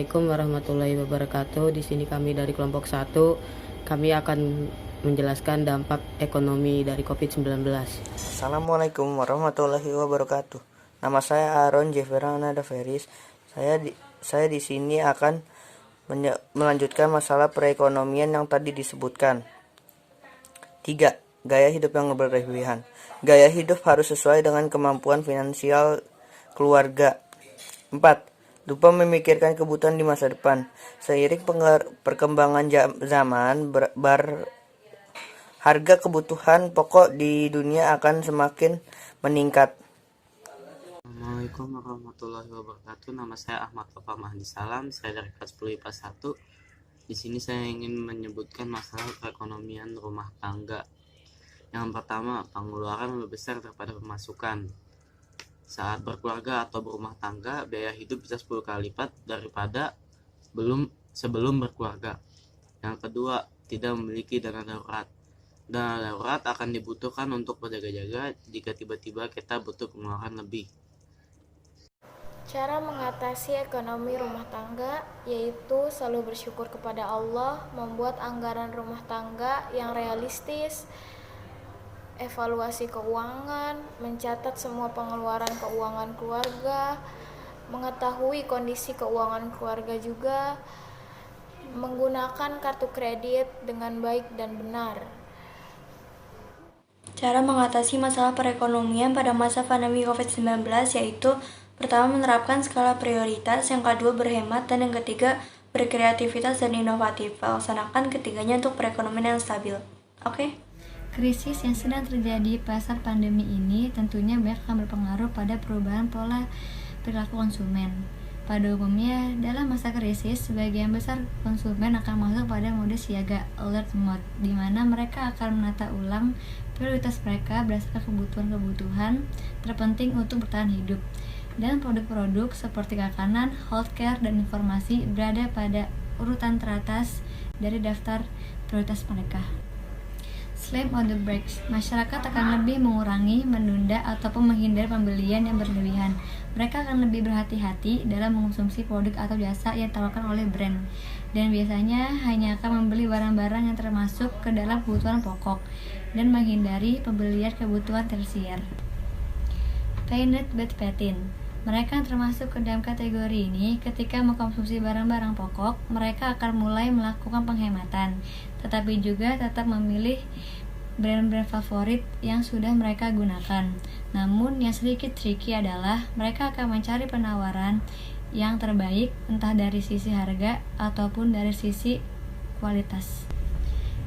Assalamualaikum warahmatullahi wabarakatuh. Di sini kami dari kelompok 1, kami akan menjelaskan dampak ekonomi dari COVID-19. Assalamualaikum warahmatullahi wabarakatuh. Nama saya Aaron Jeferana Daveris. Saya di sini akan melanjutkan masalah perekonomian yang tadi disebutkan. 3. Gaya hidup yang berlebihan. Gaya hidup harus sesuai dengan kemampuan finansial keluarga. 4. Lupa memikirkan kebutuhan di masa depan. Seiring perkembangan zaman, harga kebutuhan pokok di dunia akan semakin meningkat. Assalamualaikum warahmatullahi wabarakatuh. Nama saya Ahmad Taufan Mahdi Salam. Saya dari kelas 10 IPA 1. Di sini saya ingin menyebutkan masalah perekonomian rumah tangga. Yang pertama, pengeluaran lebih besar daripada pemasukan. Saat berkeluarga atau berumah tangga, biaya hidup bisa 10 kali lipat daripada sebelum berkeluarga. Yang kedua, tidak memiliki dana darurat. Dana darurat akan dibutuhkan untuk berjaga-jaga jika tiba-tiba kita butuh pengeluaran lebih. Cara mengatasi ekonomi rumah tangga yaitu selalu bersyukur kepada Allah, membuat anggaran rumah tangga yang realistis, evaluasi keuangan, mencatat semua pengeluaran keuangan keluarga, mengetahui kondisi keuangan keluarga juga, menggunakan kartu kredit dengan baik dan benar. Cara mengatasi masalah perekonomian pada masa pandemi COVID-19 yaitu pertama, menerapkan skala prioritas, yang kedua, berhemat, dan yang ketiga, berkreativitas dan inovatif. Laksanakan ketiganya untuk perekonomian yang stabil. Oke? Krisis yang sedang terjadi pasca pandemi ini tentunya banyak akan berpengaruh pada perubahan pola perilaku konsumen. Pada umumnya, dalam masa krisis, sebagian besar konsumen akan masuk pada mode siaga (alert mode), di mana mereka akan menata ulang prioritas mereka berdasarkan kebutuhan-kebutuhan terpenting untuk bertahan hidup. Dan produk-produk seperti makanan, healthcare, dan informasi berada pada urutan teratas dari daftar prioritas mereka. Slam on the brakes. Masyarakat akan lebih mengurangi, menunda, ataupun menghindari pembelian yang berlebihan. Mereka akan lebih berhati-hati dalam mengonsumsi produk atau jasa yang ditawarkan oleh brand, dan biasanya hanya akan membeli barang-barang yang termasuk ke dalam kebutuhan pokok dan menghindari pembelian kebutuhan tersier. Painted but patin. Mereka yang termasuk ke dalam kategori ini ketika mengkonsumsi barang-barang pokok, mereka akan mulai melakukan penghematan, tetapi juga tetap memilih brand-brand favorit yang sudah mereka gunakan. Namun yang sedikit tricky adalah mereka akan mencari penawaran yang terbaik entah dari sisi harga ataupun dari sisi kualitas.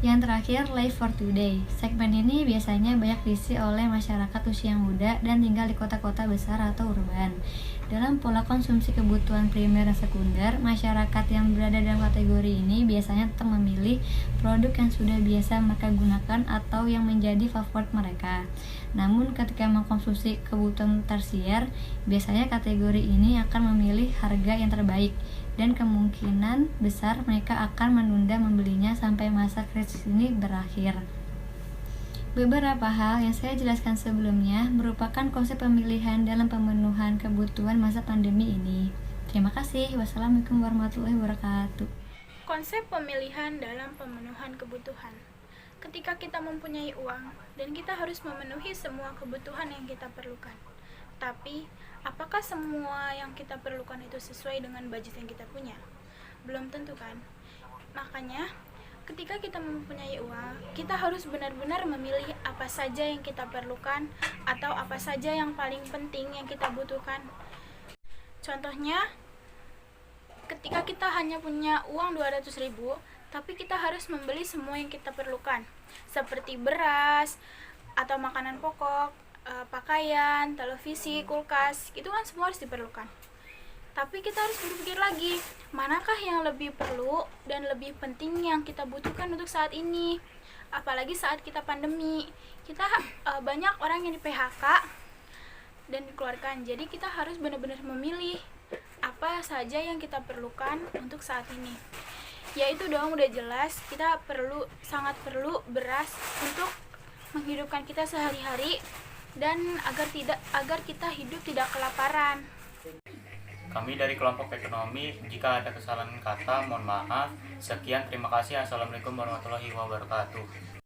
Yang terakhir, Live for Today. Segmen ini biasanya banyak diisi oleh masyarakat usia muda dan tinggal di kota-kota besar atau urban. Dalam pola konsumsi kebutuhan primer dan sekunder, masyarakat yang berada dalam kategori ini biasanya tetap memilih produk yang sudah biasa mereka gunakan atau yang menjadi favorit mereka. Namun ketika mengkonsumsi kebutuhan tersier, biasanya kategori ini akan memilih harga yang terbaik, dan kemungkinan besar mereka akan menunda membelinya sampai masa krisis ini berakhir. Beberapa hal yang saya jelaskan sebelumnya merupakan konsep pemilihan dalam pemenuhan kebutuhan masa pandemi ini. Terima kasih. Wassalamualaikum warahmatullahi wabarakatuh. Konsep pemilihan dalam pemenuhan kebutuhan. Ketika kita mempunyai uang dan kita harus memenuhi semua kebutuhan yang kita perlukan. Tapi, apakah semua yang kita perlukan itu sesuai dengan budget yang kita punya? Belum tentu kan? Makanya, ketika kita mempunyai uang, kita harus benar-benar memilih apa saja yang kita perlukan atau apa saja yang paling penting yang kita butuhkan. Contohnya, ketika kita hanya punya uang 200.000, tapi kita harus membeli semua yang kita perlukan, seperti beras atau makanan pokok, pakaian, televisi, kulkas, itu kan semua harus diperlukan. Tapi kita harus berpikir lagi, manakah yang lebih perlu dan lebih penting yang kita butuhkan untuk saat ini. Apalagi saat kita pandemi, kita banyak orang yang di PHK dan dikeluarkan. Jadi kita harus benar-benar memilih apa saja yang kita perlukan untuk saat ini. Yaitu dong udah jelas, kita sangat perlu beras untuk menghidupkan kita sehari-hari dan agar kita hidup tidak kelaparan. Kami dari kelompok ekonomi, jika ada kesalahan kata, mohon maaf. Sekian, terima kasih. Assalamualaikum warahmatullahi wabarakatuh.